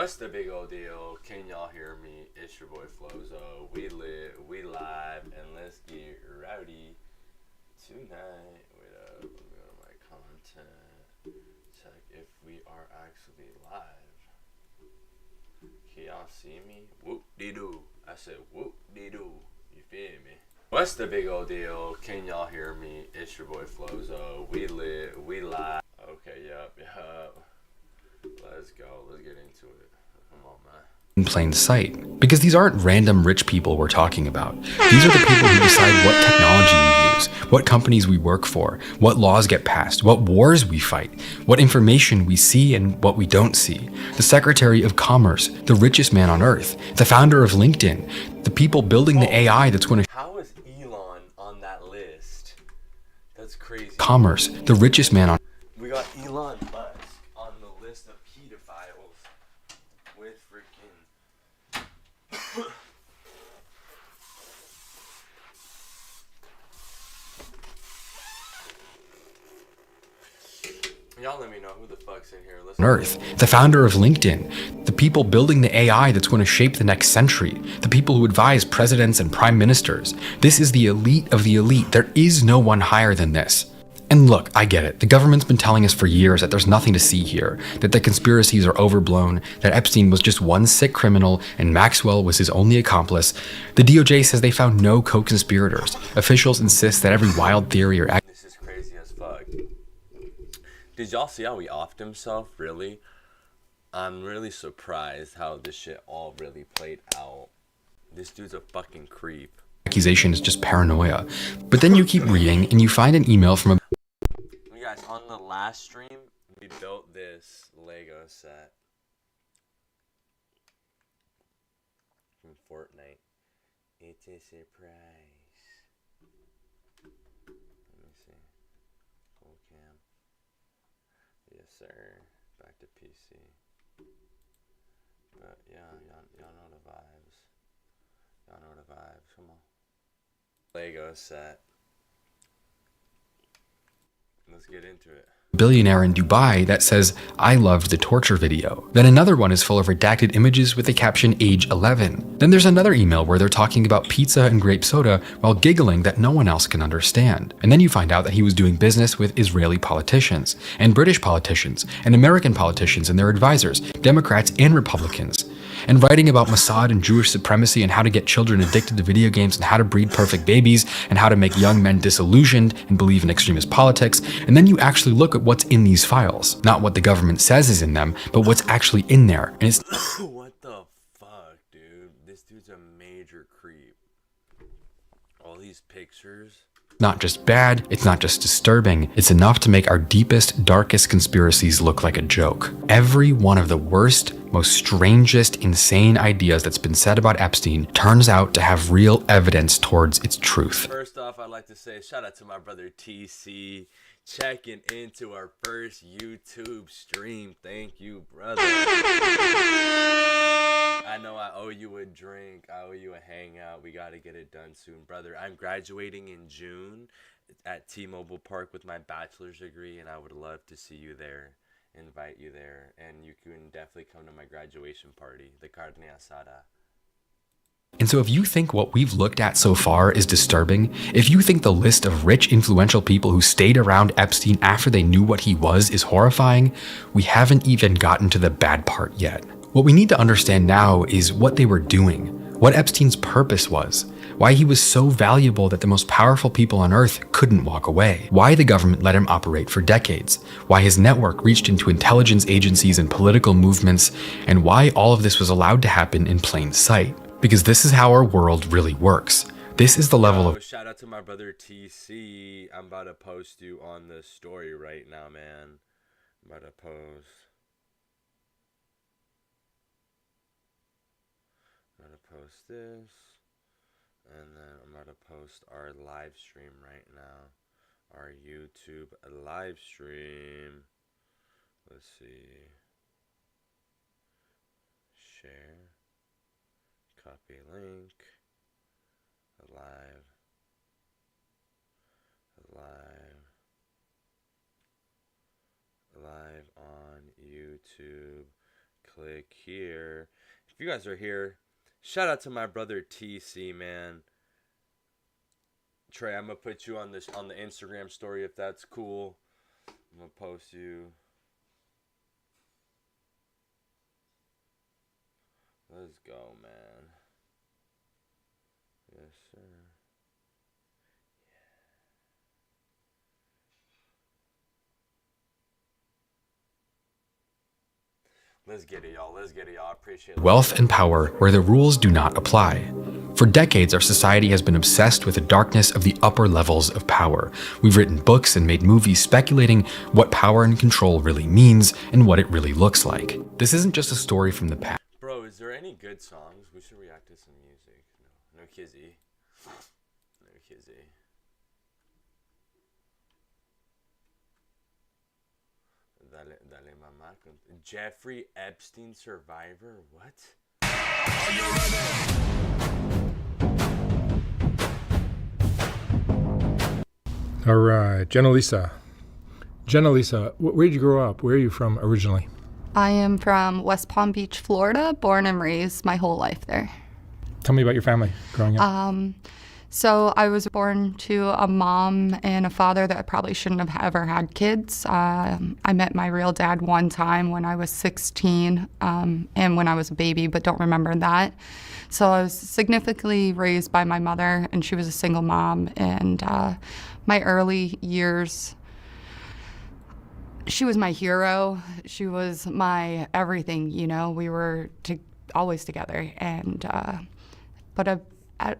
What's the big old deal? Can y'all hear me? It's your boy Flozo. We live, and let's get rowdy tonight. Wait up, let me go to my content. Check if we are actually live. Can y'all see me? Whoop de doo. I said whoop de doo. You feel me? What's the big old deal? Can y'all hear me? It's your boy Flozo. We live. Okay, yup. Let's go. Let's get into it. Come on, man. In plain sight. Because these aren't random rich people we're talking about. These are the people who decide what technology we use, what companies we work for, what laws get passed, what wars we fight, what information we see and what we don't see. The Secretary of Commerce, the richest man on earth, the founder of LinkedIn, the people building the AI that's going to How is Elon on that list? That's crazy. commerce, the richest man on We got Elon Musk on the list of pedophiles with freaking. Y'all let me know who the fuck's in here. Listen. Earth, the founder of LinkedIn, the people building the AI that's going to shape the next century, the people who advise presidents and prime ministers. This is the elite of the elite. There is no one higher than this. And look, I get it. The government's been telling us for years that there's nothing to see here, that the conspiracies are overblown, that Epstein was just one sick criminal and Maxwell was his only accomplice. The DOJ says they found no co-conspirators. Officials insist that every wild theory or This is crazy as fuck. Did y'all see how he offed himself? Really? I'm really surprised how this shit all really played out. This dude's a fucking creep. accusation is just paranoia. But then you keep reading and you find an email from a You guys, on the last stream, we built this Lego set from Fortnite. It's a surprise. Let me see. Full cam. Yes, sir. Back to PC. But yeah, y'all know the vibes. Y'all know the vibes. Come on. Lego set. Let's get into it. billionaire in Dubai that says, "I loved the torture video." Then another one is full of redacted images with the caption age 11. Then there's another email where they're talking about pizza and grape soda while giggling that no one else can understand. And then you find out that he was doing business with Israeli politicians, and British politicians, and American politicians and their advisors, Democrats and Republicans. And writing about Mossad and Jewish supremacy and how to get children addicted to video games and how to breed perfect babies and how to make young men disillusioned and believe in extremist politics. And then you actually look at what's in these files. Not what the government says is in them, but what's actually in there. And it's What the fuck, dude? This dude's a major creep. All these pictures. not just bad, it's not just disturbing, it's enough to make our deepest, darkest conspiracies look like a joke. Every one of the worst, most strangest, insane ideas that's been said about Epstein turns out to have real evidence towards its truth. First off, I'd like to say shout out to my brother TC checking into our first YouTube stream. Thank you, brother. I know I owe you a drink. I owe you a hangout. We got to get it done soon, brother. I'm graduating in June at T-Mobile Park with my bachelor's degree, and I would love to see you there, invite you there, and you can definitely come to my graduation party, the carne asada. And so if you think what we've looked at so far is disturbing, if you think the list of rich, influential people who stayed around Epstein after they knew what he was is horrifying, we haven't even gotten to the bad part yet. What we need to understand now is what they were doing, what Epstein's purpose was, why he was so valuable that the most powerful people on Earth couldn't walk away, why the government let him operate for decades, why his network reached into intelligence agencies and political movements, and why all of this was allowed to happen in plain sight. Because this is how our world really works. This is the level of Shout out to my brother TC. I'm about to post you on the story right now, man. I'm about to post. I'm going to post this, and then I'm going to post our live stream right now, our YouTube live stream. Let's see, share, copy link, live, live on YouTube, click here. If you guys are here, shout out to my brother TC, man. Trey, I'm gonna put you on the Instagram story if that's cool. I'm gonna post you. Let's go, man. Yes, sir. Let's get it, y'all. Let's get it, y'all. I appreciate it. Wealth and power where the rules do not apply. For decades, our society has been obsessed with the darkness of the upper levels of power. We've written books and made movies speculating what power and control really means and what it really looks like. This isn't just a story from the past. Bro, is there any good songs? We should react to some music. No Kizzy. No Kizzy. Dale mamá. Jeffrey Epstein survivor? What? All right, Jenna Lisa. Jenna Lisa, where did you grow up? Where are you from originally? I am from West Palm Beach, Florida, born and raised my whole life there. Tell me about your family growing up. So I was born to a mom and a father that probably shouldn't have ever had kids. I met my real dad one time when I was 16 and when I was a baby, but don't remember that. So I was significantly raised by my mother, and she was a single mom. And my early years, she was my hero. She was my everything, you know. We were always together. And but at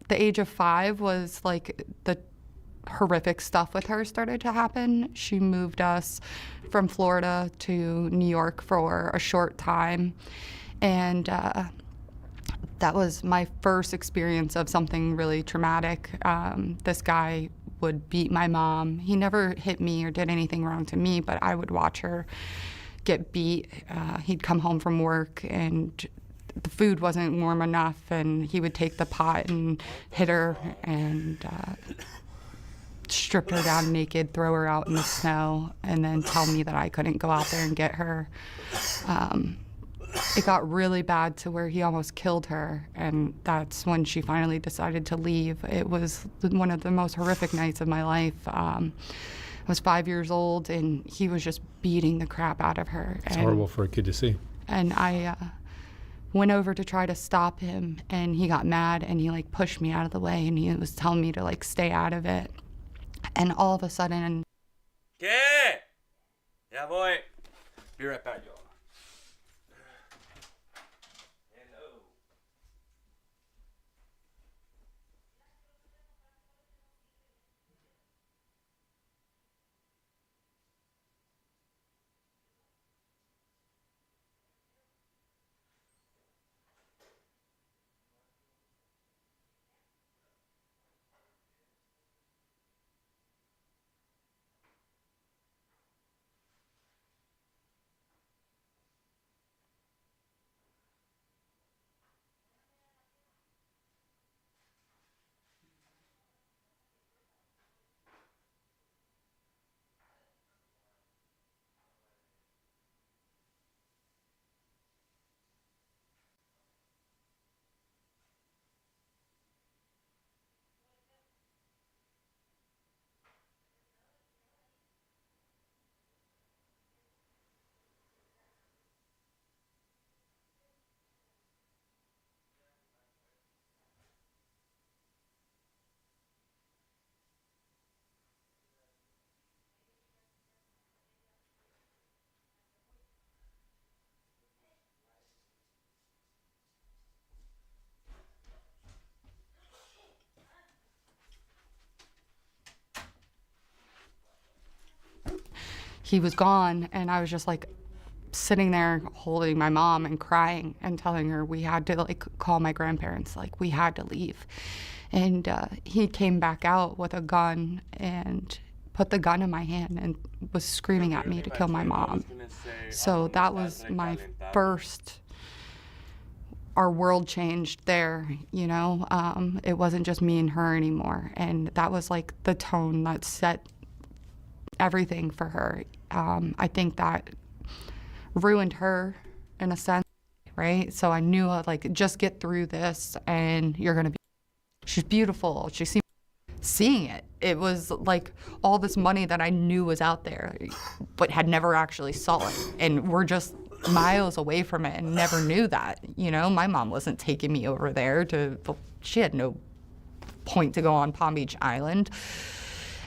the age of 5 was like the horrific stuff with her started to happen. She moved us from Florida to New York for a short time. And that was my first experience of something really traumatic. This guy would beat my mom. He never hit me or did anything wrong to me, but I would watch her get beat. He'd come home from work and the food wasn't warm enough, and he would take the pot and hit her and strip her down naked, throw her out in the snow, and then tell me that I couldn't go out there and get her. It got really bad to where he almost killed her, and that's when she finally decided to leave. It was one of the most horrific nights of my life. I was 5 years old, and he was just beating the crap out of her. It's horrible for a kid to see. And I went over to try to stop him, and he got mad, and he like pushed me out of the way, and he was telling me to like stay out of it. And all of a sudden, ¿Qué? Ya voy. Be right back, y'all. he was gone, and I was just like sitting there holding my mom and crying and telling her we had to like call my grandparents, like we had to leave. And he came back out with a gun and put the gun in my hand and was screaming at me to kill my mom. So that was my first, our world changed there, you know. It wasn't just me and her anymore. And that was like the tone that set everything for her. I think that ruined her in a sense, right? So I knew like, just get through this and you're gonna be, she's beautiful. She seemed, seeing it, it was like all this money that I knew was out there, but had never actually saw it. And we're just miles away from it and never knew that, you know? My mom wasn't taking me over there she had no point to go on Palm Beach Island.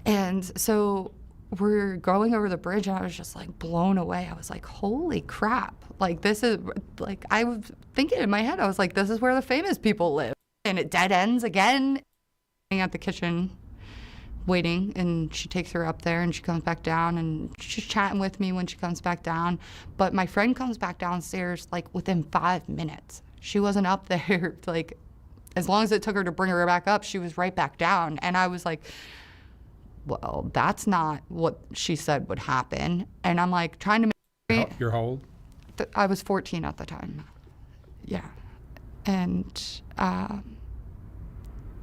And so we're going over the bridge and I was just like blown away. I was like, holy crap. Like this is, like I was thinking in my head, I was like, this is where the famous people live. And it dead ends again. At the kitchen waiting, and she takes her up there and she comes back down and she's chatting with me when she comes back down. But my friend comes back downstairs like within 5 minutes. She wasn't up there, like as long as it took her to bring her back up, she was right back down. And I was like, well, that's not what she said would happen. And I'm like trying to make You're how old? I was 14 at the time. Yeah. And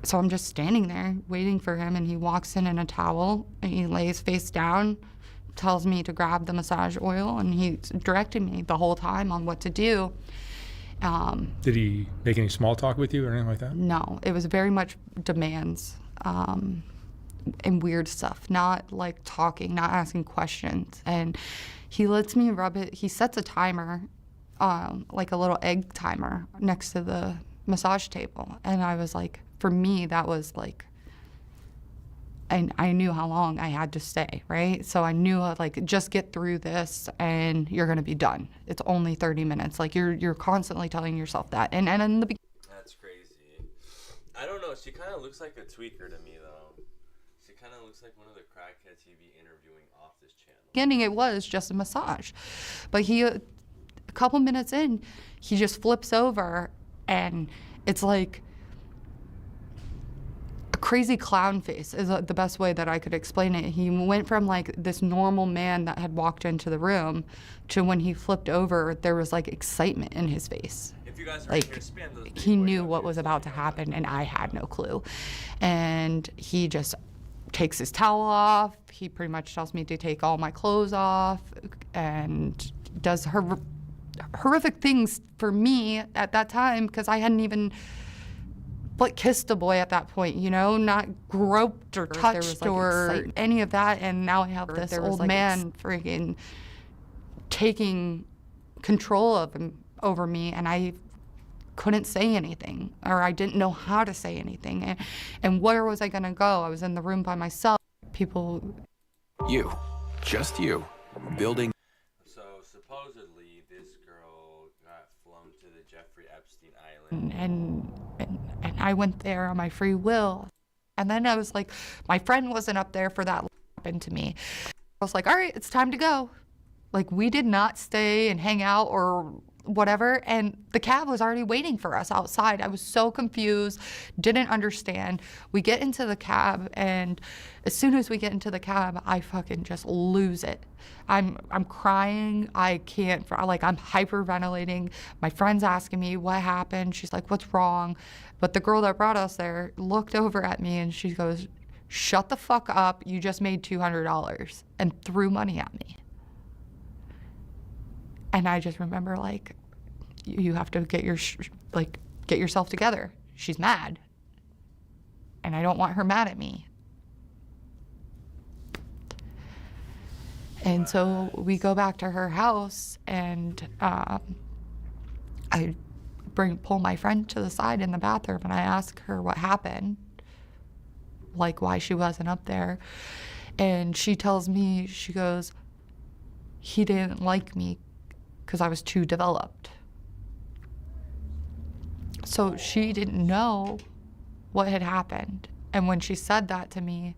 so I'm just standing there waiting for him, and he walks in a towel and he lays face down, tells me to grab the massage oil, and he's directing me the whole time on what to do. Did he make any small talk with you or anything like that? No, it was very much demands and weird stuff, not like talking, not asking questions. And he lets me rub it. He sets a timer, like a little egg timer next to the massage table. And I was like, for me, that was like, and I knew how long I had to stay, right? So I knew like, just get through this and you're gonna be done. It's only 30 minutes. Like you're constantly telling yourself that. And in the beginning. That's crazy. I don't know. She kind of looks like a tweaker to me, though. She kind of looks like one of the crackheads you'd be interviewing off this channel. Beginning, it was just a massage. But a couple minutes in, he just flips over and it's like, crazy clown face is the best way that I could explain it. He went from like this normal man that had walked into the room to when he flipped over, there was like excitement in his face. If you guys are Like here, spam those he big knew boys what up was here. about to happen and I had no clue. And he just takes his towel off. He pretty much tells me to take all my clothes off and does horrific things for me at that time, because I hadn't even kissed a boy at that point, you know, not groped or touched or any of that. And now I have this old man freaking taking control of him over me, and I couldn't say anything, or I didn't know how to say anything. And where was I gonna go? I was in the room by myself. People. You, just you, building. So supposedly this girl got flown to the Jeffrey Epstein Island. And I went there on my free will. And then I was like, my friend wasn't up there for that happened to me. I was like, all right, it's time to go. Like, we did not stay and hang out or whatever. And the cab was already waiting for us outside. I was so confused, didn't understand. We get into the cab, and as soon as we get into the cab, I fucking just lose it. I'm crying. I can't, like, I'm hyperventilating. My friend's asking me what happened. She's like, what's wrong? But the girl that brought us there looked over at me and she goes, shut the fuck up. You just made $200, and threw money at me. And I just remember, like, you have to get yourself together. She's mad. And I don't want her mad at me. And so we go back to her house, and I pull my friend to the side in the bathroom, and I ask her what happened, like why she wasn't up there. And she tells me, she goes, he didn't like me because I was too developed. So she didn't know what had happened. And when she said that to me,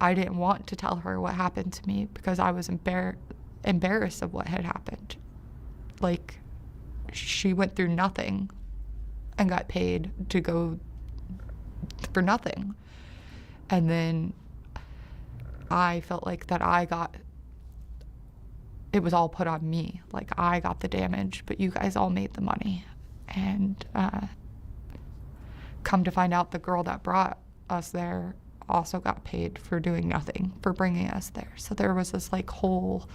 I didn't want to tell her what happened to me because I was embarrassed of what had happened. Like, she went through nothing and got paid to go for nothing. And then I felt like that it was all put on me. Like, I got the damage, but you guys all made the money. And come to find out, the girl that brought us there also got paid for doing nothing, for bringing us there. So there was this like whole,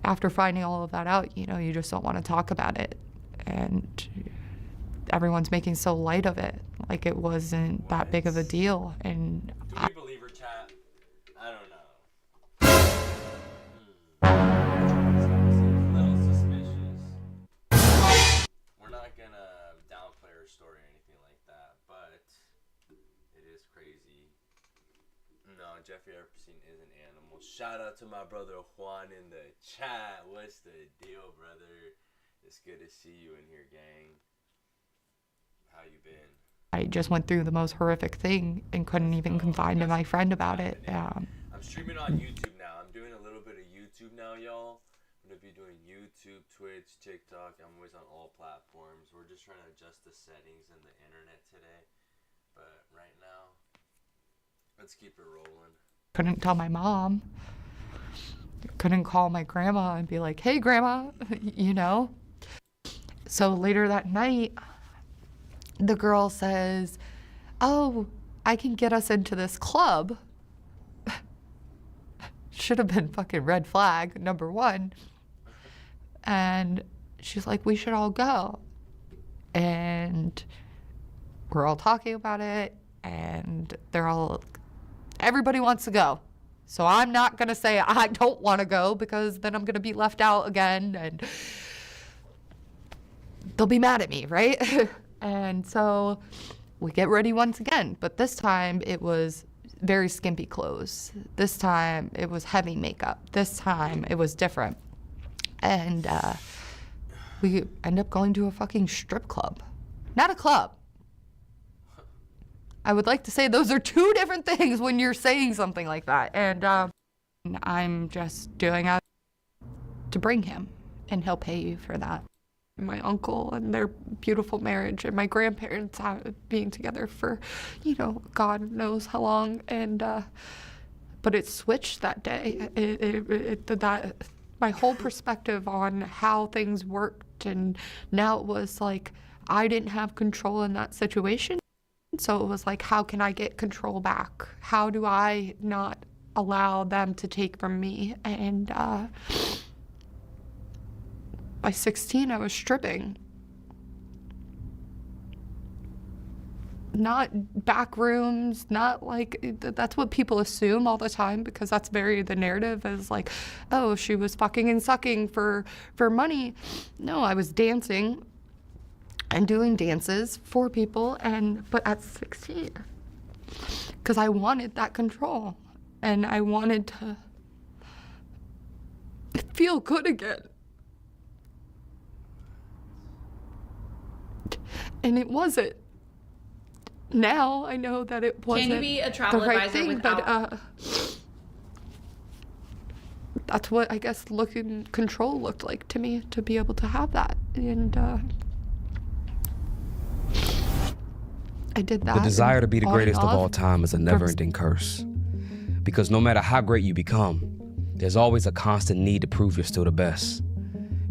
after finding all of that out, you know, you just don't want to talk about it. And everyone's making so light of it, like it wasn't that big of a deal. And Do we believe her, chat? I don't know. A little suspicious. We're not gonna downplay her story or anything like that, but it is crazy. No, Jeffrey Epstein is an animal. Shout out to my brother Juan in the chat. What's the deal, brother? It's good to see you in here, gang. How you been? I just went through the most horrific thing and couldn't even confide to my friend about it. I'm streaming on YouTube now. I'm doing a little bit of YouTube now, y'all. I'm gonna be doing YouTube, Twitch, TikTok. I'm always on all platforms. We're just trying to adjust the settings and the internet today. But right now, let's keep it rolling. Couldn't tell my mom. Couldn't call my grandma and be like, hey, grandma, you know? So later that night, the girl says, oh, I can get us into this club. Should have been fucking red flag, number one. And she's like, we should all go. And we're all talking about it, and everybody wants to go. So I'm not gonna say I don't wanna go, because then I'm gonna be left out again and they'll be mad at me, right? And so we get ready once again, but this time it was very skimpy clothes. This time it was heavy makeup. This time it was different. And we end up going to a fucking strip club. Not a club. I would like to say those are two different things when you're saying something like that. And I'm just doing it to bring him, and he'll pay you for that. My uncle and their beautiful marriage, and my grandparents being together for, you know, God knows how long. And but it switched that day. My whole perspective on how things worked, and now it was like I didn't have control in that situation. So it was like, how can I get control back? How do I not allow them to take from me? And by 16, I was stripping. Not back rooms, not like, that's what people assume all the time, because that's the narrative is like, oh, she was fucking and sucking for money. No, I was dancing and doing dances for people, but at 16, because I wanted that control, and I wanted to feel good again. And it wasn't. Now I know that it wasn't. Can you be a travel the right advisor thing, without? But that's what I guess control looked like to me, to be able to have that. And I did that. The desire to be the on greatest and of all off. time is a never-ending curse. Because no matter how great you become, there's always a constant need to prove you're still the best.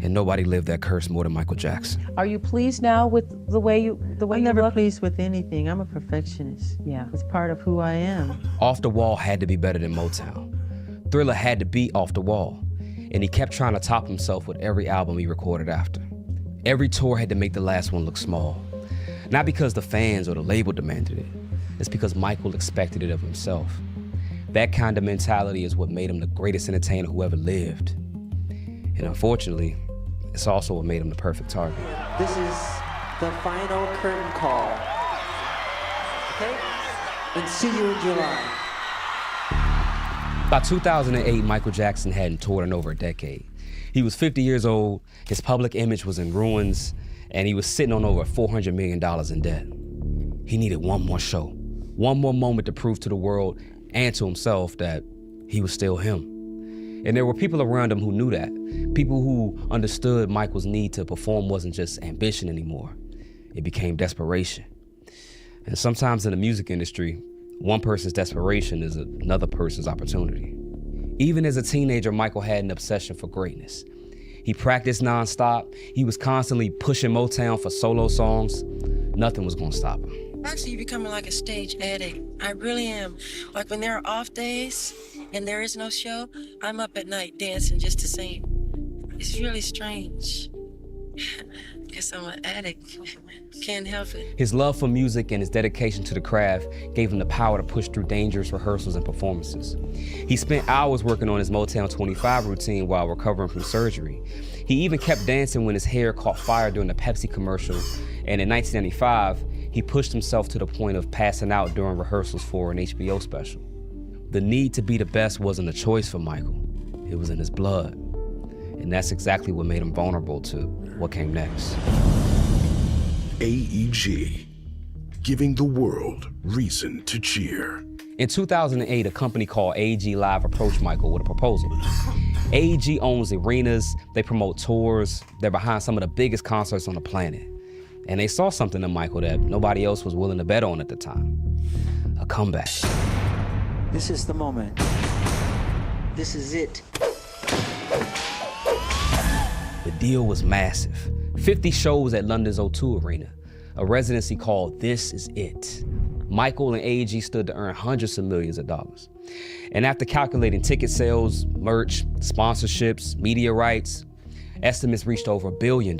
And nobody lived that curse more than Michael Jackson. Are you pleased now with the way you I'm never pleased with anything. I'm a perfectionist. Yeah. It's part of who I am. Off the Wall had to be better than Motown. Thriller had to be Off the Wall. And he kept trying to top himself with every album he recorded after. Every tour had to make the last one look small. Not because the fans or the label demanded it. It's because Michael expected it of himself. That kind of mentality is what made him the greatest entertainer who ever lived. And unfortunately, it's also what made him the perfect target. This is the final curtain call. Okay? And see you in July. By 2008, Michael Jackson hadn't toured in over a decade. He was 50 years old, his public image was in ruins, and he was sitting on over $400 million in debt. He needed one more show, one more moment to prove to the world and to himself that he was still him. And there were people around him who knew that. People who understood Michael's need to perform wasn't just ambition anymore. It became desperation. And sometimes in the music industry, one person's desperation is another person's opportunity. Even as a teenager, Michael had an obsession for greatness. He practiced nonstop. He was constantly pushing Motown for solo songs. Nothing was gonna stop him. Actually, you're becoming like a stage addict. I really am. Like when there are off days and there is no show, I'm up at night dancing just to sing. It's really strange. Guess I'm an addict. Can't help it. His love for music and his dedication to the craft gave him the power to push through dangerous rehearsals and performances. He spent hours working on his Motown 25 routine while recovering from surgery. He even kept dancing when his hair caught fire during the Pepsi commercial, and in 1995, he pushed himself to the point of passing out during rehearsals for an HBO special. The need to be the best wasn't a choice for Michael. It was in his blood. And that's exactly what made him vulnerable to what came next. AEG, giving the world reason to cheer. In 2008, a company called AEG Live approached Michael with a proposal. AEG owns arenas, they promote tours, they're behind some of the biggest concerts on the planet. And they saw something in Michael that nobody else was willing to bet on at the time. A comeback. This is the moment. This is it. The deal was massive. 50 shows at London's O2 Arena, a residency called This Is It. Michael and AEG stood to earn hundreds of millions of dollars. And after calculating ticket sales, merch, sponsorships, media rights, estimates reached over $1 billion.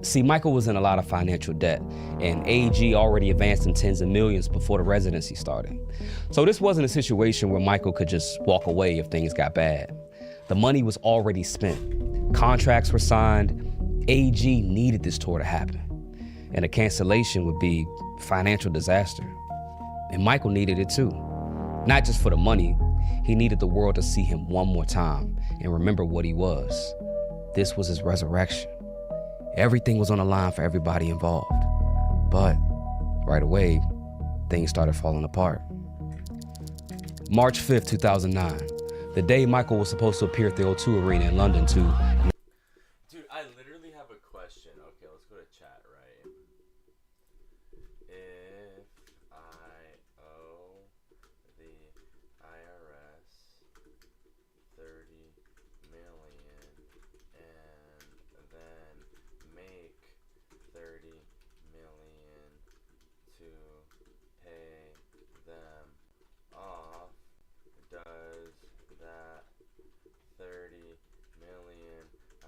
See, Michael was in a lot of financial debt, and AEG already advanced him tens of millions before the residency started. So this wasn't a situation where Michael could just walk away if things got bad. The money was already spent. Contracts were signed. AEG needed this tour to happen, and a cancellation would be financial disaster. And Michael needed it too. Not just for the money, he needed the world to see him one more time and remember what he was. This was his resurrection. Everything was on the line for everybody involved. But right away, things started falling apart. March 5th, 2009, the day Michael was supposed to appear at the O2 Arena in London to... Dude, I literally have a question. Okay, let's go to chat, right? If I owe the IRS $30 million and then make $30 million to pay them off, does that $30 million I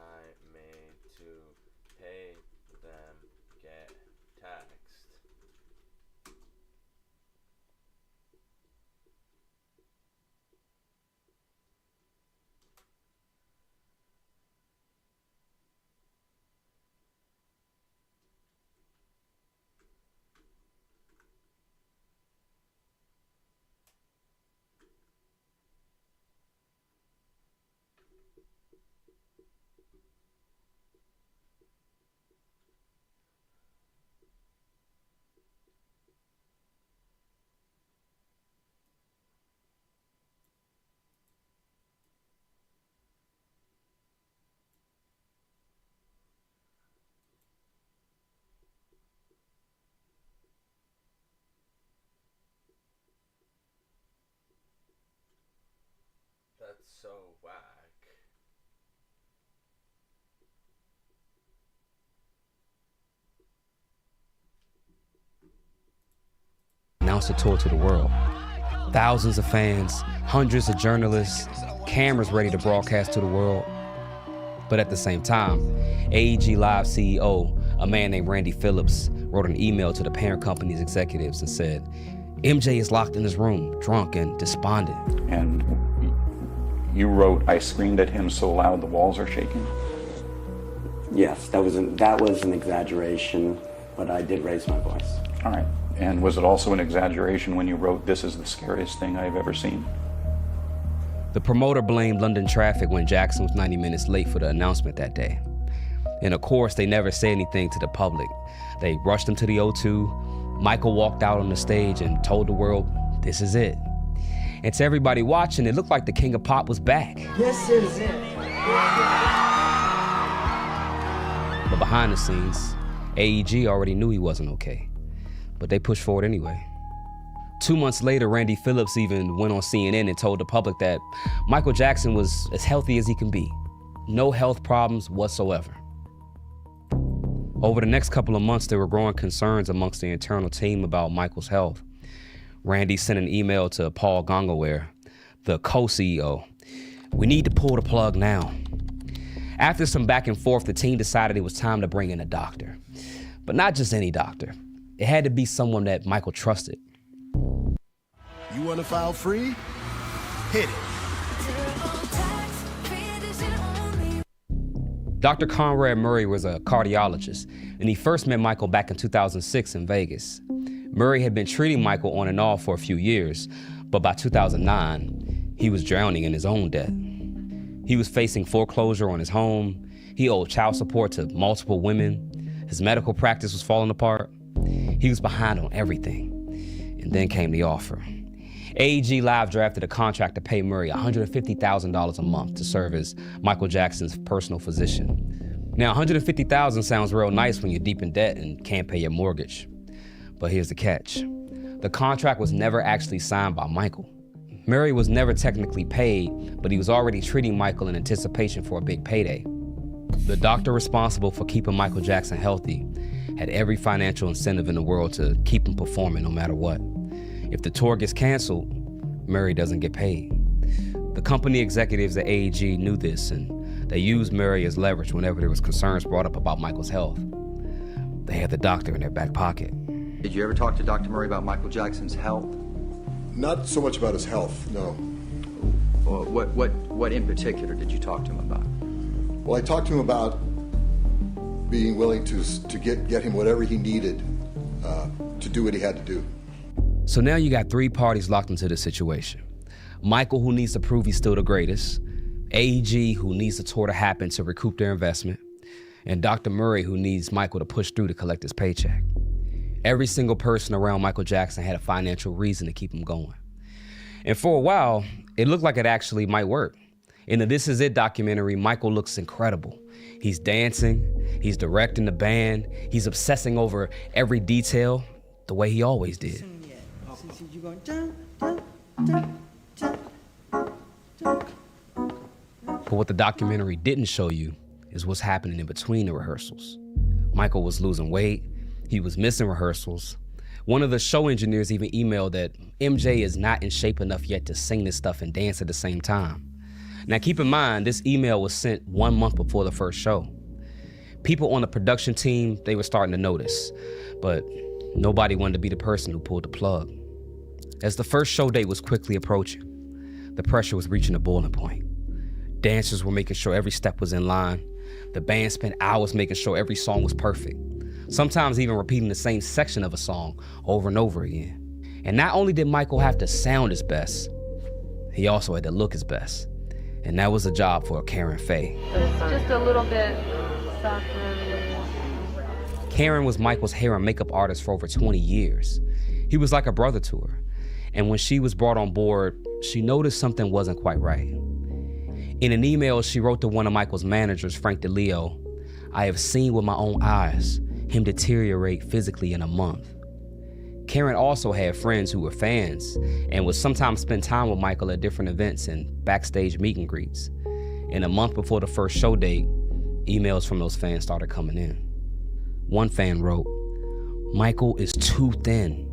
made to pay them get taxed? That's so whack. Announced a tour to the world. Thousands of fans, hundreds of journalists, cameras ready to broadcast to the world. But at the same time, AEG Live CEO, a man named Randy Phillips, wrote an email to the parent company's executives and said, MJ is locked in his room, drunk and despondent. And you wrote, I screamed at him so loud the walls are shaking. Yes, that was an exaggeration, but I did raise my voice. All right. And was it also an exaggeration when you wrote, this is the scariest thing I've ever seen? The promoter blamed London traffic when Jackson was 90 minutes late for the announcement that day. And of course, they never said anything to the public. They rushed him to the O2. Michael walked out on the stage and told the world, this is it. And to everybody watching, it looked like the King of Pop was back. This is it. But behind the scenes, AEG already knew he wasn't okay. But they pushed forward anyway. 2 months later, Randy Phillips even went on CNN and told the public that Michael Jackson was as healthy as he can be. No health problems whatsoever. Over the next couple of months, there were growing concerns amongst the internal team about Michael's health. Randy sent an email to Paul Gongaware, the co-CEO. We need to pull the plug now. After some back and forth, the team decided it was time to bring in a doctor. But not just any doctor. It had to be someone that Michael trusted. You want to file free? Hit it. Dr. Conrad Murray was a cardiologist, and he first met Michael back in 2006 in Vegas. Murray had been treating Michael on and off for a few years, but by 2009, he was drowning in his own debt. He was facing foreclosure on his home. He owed child support to multiple women. His medical practice was falling apart. He was behind on everything. And then came the offer. AEG Live drafted a contract to pay Murray $150,000 a month to serve as Michael Jackson's personal physician. Now, $150,000 sounds real nice when you're deep in debt and can't pay your mortgage. But here's the catch. The contract was never actually signed by Michael. Murray was never technically paid, but he was already treating Michael in anticipation for a big payday. The doctor responsible for keeping Michael Jackson healthy had every financial incentive in the world to keep him performing no matter what. If the tour gets canceled, Murray doesn't get paid. The company executives at AEG knew this, and they used Murray as leverage whenever there was concerns brought up about Michael's health. They had the doctor in their back pocket. Did you ever talk to Dr. Murray about Michael Jackson's health? Not so much about his health, no. Well, what in particular did you talk to him about? Well, I talked to him about being willing to get him whatever he needed to do what he had to do. So now you got three parties locked into this situation. Michael, who needs to prove he's still the greatest. AEG, who needs the tour to happen to recoup their investment. And Dr. Murray, who needs Michael to push through to collect his paycheck. Every single person around Michael Jackson had a financial reason to keep him going. And for a while, it looked like it actually might work. In the This Is It documentary, Michael looks incredible. He's dancing, he's directing the band, he's obsessing over every detail the way he always did. But what the documentary didn't show you is what's happening in between the rehearsals. Michael was losing weight, he was missing rehearsals. One of the show engineers even emailed that MJ is not in shape enough yet to sing this stuff and dance at the same time. Now keep in mind, this email was sent 1 month before the first show. People on the production team, they were starting to notice, but nobody wanted to be the person who pulled the plug. As the first show date was quickly approaching, the pressure was reaching a boiling point. Dancers were making sure every step was in line. The band spent hours making sure every song was perfect, sometimes even repeating the same section of a song over and over again. And not only did Michael have to sound his best, he also had to look his best. And that was a job for Karen Faye. Just a little bit softer. Karen was Michael's hair and makeup artist for over 20 years. He was like a brother to her. And when she was brought on board, she noticed something wasn't quite right. In an email she wrote to one of Michael's managers, Frank DeLeo, "I have seen with my own eyes him deteriorate physically in a month." Karen also had friends who were fans and would sometimes spend time with Michael at different events and backstage meet and greets. And a month before the first show date, emails from those fans started coming in. One fan wrote, "Michael is too thin.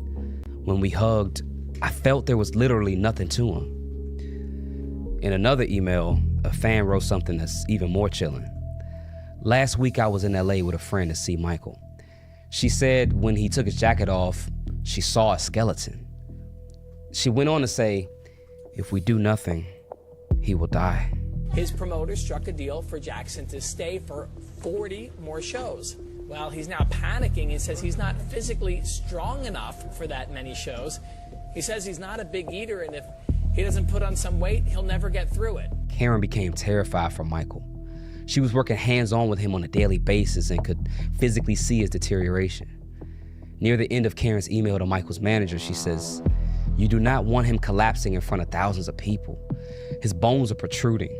When we hugged, I felt there was literally nothing to him." In another email, a fan wrote something that's even more chilling. "Last week I was in LA with a friend to see Michael. She said when he took his jacket off, she saw a skeleton. She went on to say, if we do nothing, he will die." His promoter struck a deal for Jackson to stay for 40 more shows. Well, he's now panicking. He says he's not physically strong enough for that many shows. He says he's not a big eater, and if he doesn't put on some weight, he'll never get through it. Karen became terrified for Michael. She was working hands-on with him on a daily basis and could physically see his deterioration. Near the end of Karen's email to Michael's manager, she says, "You do not want him collapsing in front of thousands of people. His bones are protruding."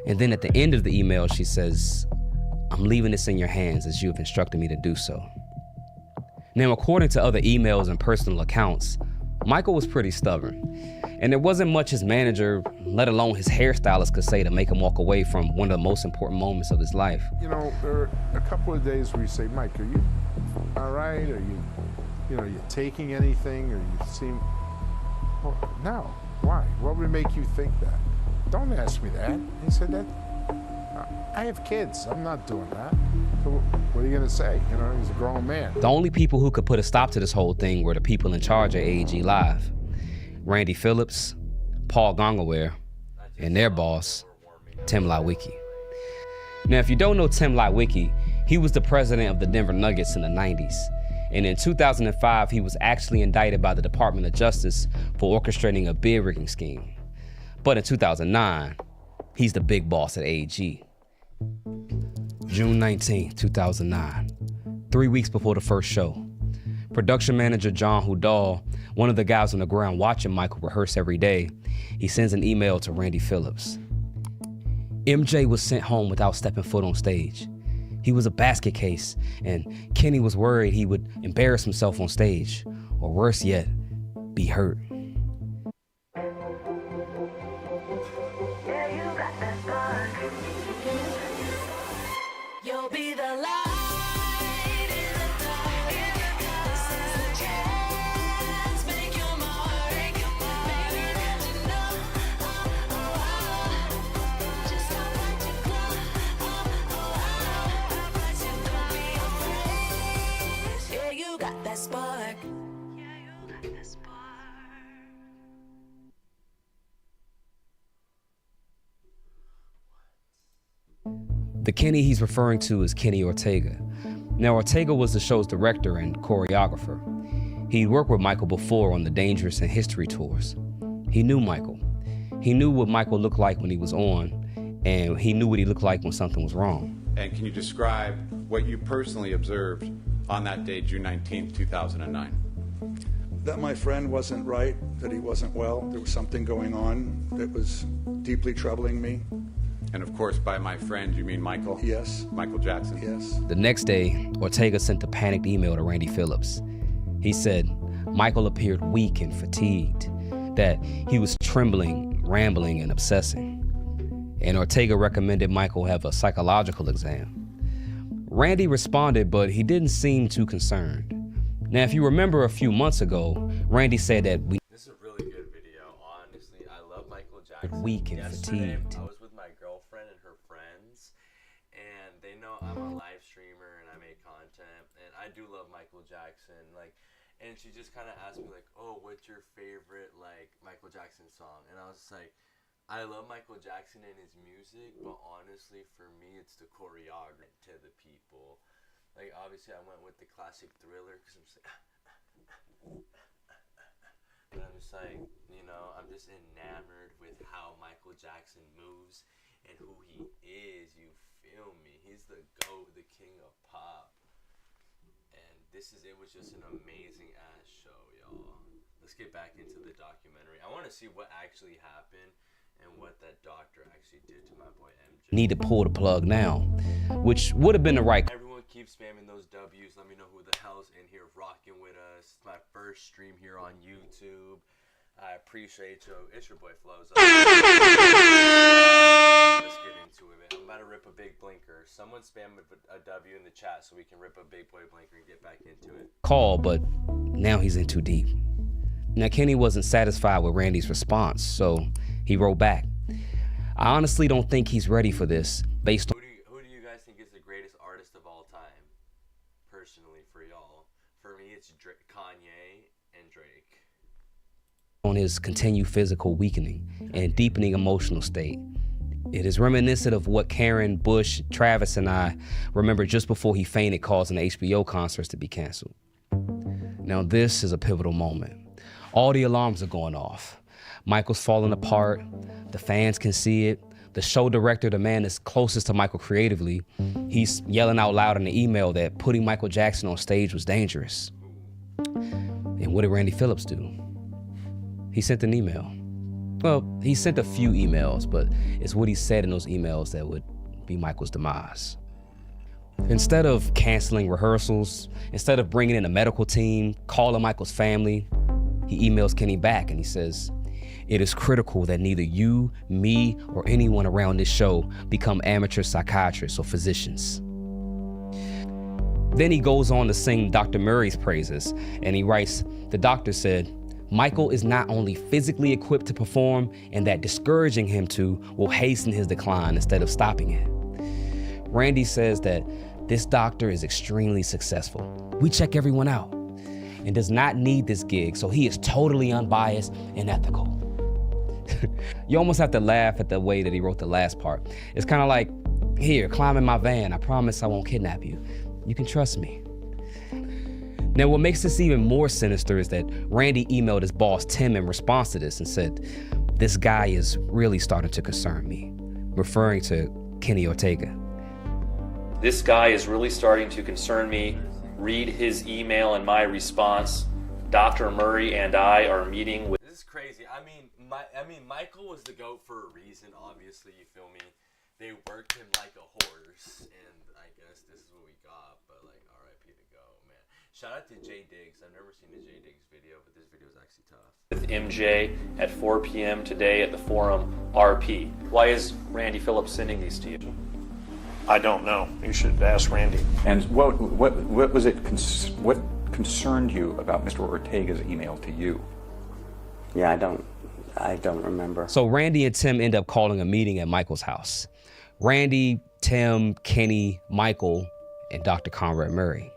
And then at the end of the email, she says, "I'm leaving this in your hands as you have instructed me to do so." Now, according to other emails and personal accounts, Michael was pretty stubborn. And there wasn't much his manager, let alone his hairstylist, could say to make him walk away from one of the most important moments of his life. You know, there are a couple of days where you say, "Mike, are you all right? Are you taking anything? Or you seem..." Well, no. Why? What would make you think that? Don't ask me that. He said that. I have kids. I'm not doing that. So what are you going to say? You know, he's a grown man. The only people who could put a stop to this whole thing were the people in charge of AEG Live. Randy Phillips, Paul Gongaware, and their boss, Tim Lawicki. Now, if you don't know Tim Lawicki, he was the president of the Denver Nuggets in the 90s. And in 2005, he was actually indicted by the Department of Justice for orchestrating a bid rigging scheme. But in 2009, he's the big boss at AEG. June 19, 2009, 3 weeks before the first show. Production manager John Hudal, one of the guys on the ground watching Michael rehearse every day, he sends an email to Randy Phillips. MJ was sent home without stepping foot on stage. He was a basket case, and Kenny was worried he would embarrass himself on stage, or worse yet, be hurt. You'll be the light in the dark. This is the chance. Make your mark. Baby, don't you know? Just stop what you glow. Don't be afraid. Yeah, you got that spark. The Kenny he's referring to is Kenny Ortega. Now, Ortega was the show's director and choreographer. He'd worked with Michael before on the Dangerous and History tours. He knew Michael. He knew what Michael looked like when he was on, and he knew what he looked like when something was wrong. And can you describe what you personally observed on that day, June 19th, 2009? That my friend wasn't right, that he wasn't well. There was something going on that was deeply troubling me. And of course, by my friend, you mean Michael? Yes. Michael Jackson? Yes. The next day, Ortega sent a panicked email to Randy Phillips. He said Michael appeared weak and fatigued, that he was trembling, rambling, and obsessing. And Ortega recommended Michael have a psychological exam. Randy responded, but he didn't seem too concerned. Now, if you remember a few months ago, Randy said that This is a really good video, honestly. I love Michael Jackson. Weak and Yesterday, fatigued. I was with my girlfriend and her friends, and they know I'm a live streamer and I make content, and I do love Michael Jackson. And she just kind of asked me, oh, what's your favorite, Michael Jackson song? And I was just like, I love Michael Jackson and his music, but honestly, for me, it's the choreography to the people. Obviously, I went with the classic Thriller, because I'm just like, but I'm just like, I'm just enamored with how Michael Jackson moves and who he is, you feel me? He's the GOAT, the king of pop. And it was just an amazing ass show, y'all. Let's get back into the documentary. I want to see what actually happened and what that doctor actually did to my boy MJ. need to pull the plug now, which would have been the right. Everyone keep spamming those W's. Let me know who the hell's in here rocking with us. It's my first stream here on YouTube. I appreciate you. It's your boy Flozo. Let's get into it, man. I'm about to rip a big blinker. Someone spam a W in the chat so we can rip a big boy blinker and get back into it. Call, but now he's in too deep. Now, Kenny wasn't satisfied with Randy's response, so he wrote back. I honestly don't think he's ready for this, based on Who do you guys think is the greatest artist of all time? Personally, for y'all. For me, it's Kanye and Drake. on his continued physical weakening and deepening emotional state. It is reminiscent of what Karen, Bush, Travis, and I remember just before he fainted, causing the HBO concerts to be canceled. Now, this is a pivotal moment. All the alarms are going off. Michael's falling apart. The fans can see it. The show director, the man that's closest to Michael creatively, he's yelling out loud in the email that putting Michael Jackson on stage was dangerous. And what did Randy Phillips do? He sent an email. Well, he sent a few emails, but it's what he said in those emails that would be Michael's demise. Instead of canceling rehearsals, instead of bringing in a medical team, calling Michael's family, he emails Kenny back and he says, "It is critical that neither you, me, or anyone around this show become amateur psychiatrists or physicians." Then he goes on to sing Dr. Murray's praises, and he writes, "The doctor said, Michael is not only physically equipped to perform, and that discouraging him to will hasten his decline instead of stopping it. Randy says that this doctor is extremely successful. We check everyone out and does not need this gig, so he is totally unbiased and ethical. You almost have to laugh at the way that he wrote the last part. It's kind of like, here, climb in my van. I promise I won't kidnap you. You can trust me. Now, what makes this even more sinister is that Randy emailed his boss, Tim, in response to this and said, this guy is really starting to concern me, referring to Kenny Ortega. This guy is really starting to concern me. Read his email and my response. Dr. Murray and I are meeting with... This is crazy. I mean, Michael was the GOAT for a reason, obviously, you feel me? They worked him like a horse, and I guess this is what we got, but like, RIP to go, man. Shout out to Jay Diggs. I've never seen the Jay Diggs video, but this video is actually tough. with MJ at 4 p.m. today at the Forum RP. Why is Randy Phillips sending these to you? I don't know. You should ask Randy. And what was it? What concerned you about Mr. Ortega's email to you? Yeah, I don't remember. So Randy and Tim end up calling a meeting at Michael's house. Randy, Tim, Kenny, Michael, and Dr. Conrad Murray.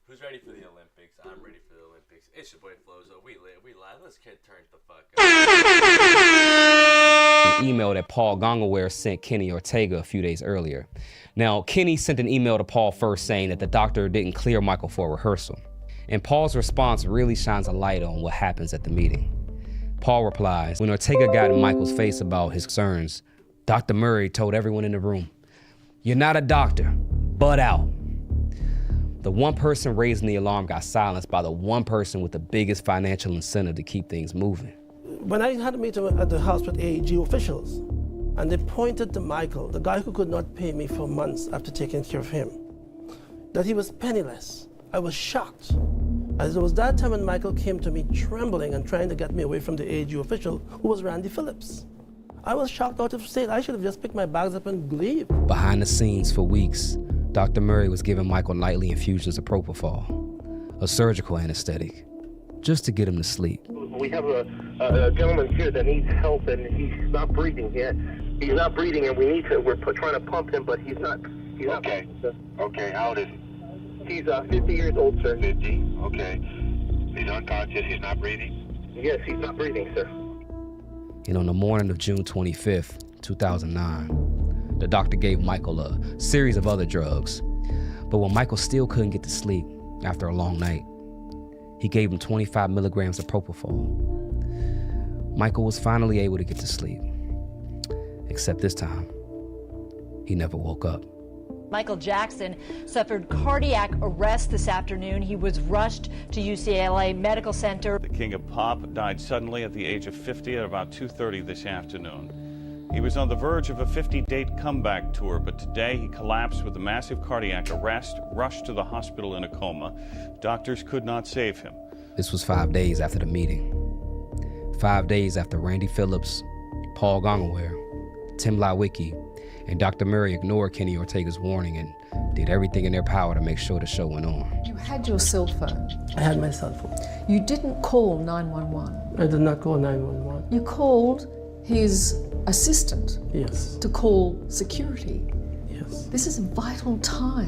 Who's ready for the Olympics? I'm ready for the Olympics. It's your boy Flozo. We live. Let's get turned the fuck up. An email that Paul Gongaware sent Kenny Ortega a few days earlier. Now, Kenny sent an email to Paul first saying that the doctor didn't clear Michael for rehearsal. And Paul's response really shines a light on what happens at the meeting. Paul replies, when Ortega got in Michael's face about his concerns, Dr. Murray told everyone in the room, "You're not a doctor, butt out." The one person raising the alarm got silenced by the one person with the biggest financial incentive to keep things moving. When I had a meeting at the house with AAG officials, and they pointed to Michael, the guy who could not pay me for months after taking care of him, that he was penniless, I was shocked. As it was that time when Michael came to me trembling and trying to get me away from the AAG official, who was Randy Phillips. I was shocked out of state. I should have just picked my bags up and leave. Behind the scenes for weeks, Dr. Murray was giving Michael nightly infusions of propofol, a surgical anesthetic, just to get him to sleep. We have a gentleman here that needs help, and he's not breathing yet. He's not breathing, and we're trying to pump him, but he's not. Okay. Okay. How old is he? He's 50 years old, sir. 50. Okay. He's unconscious. He's not breathing. Yes, he's not breathing, sir. And on the morning of June 25th, 2009, the doctor gave Michael a series of other drugs. But when Michael still couldn't get to sleep after a long night, he gave him 25 milligrams of propofol. Michael was finally able to get to sleep. Except this time, he never woke up. Michael Jackson suffered cardiac arrest this afternoon. He was rushed to UCLA Medical Center. The King of Pop died suddenly at the age of 50 at about 2:30 this afternoon. He was on the verge of a 50-date comeback tour, but today he collapsed with a massive cardiac arrest, rushed to the hospital in a coma. Doctors could not save him. This was 5 days after the meeting. 5 days after Randy Phillips, Paul Gongaware, Tim Lawicki, and Dr. Murray ignored Kenny Ortega's warning and did everything in their power to make sure the show went on. You had your cell phone. I had my cell phone. You didn't call 911. I did not call 911. You called his assistant. Yes. To call security. Yes. This is a vital time.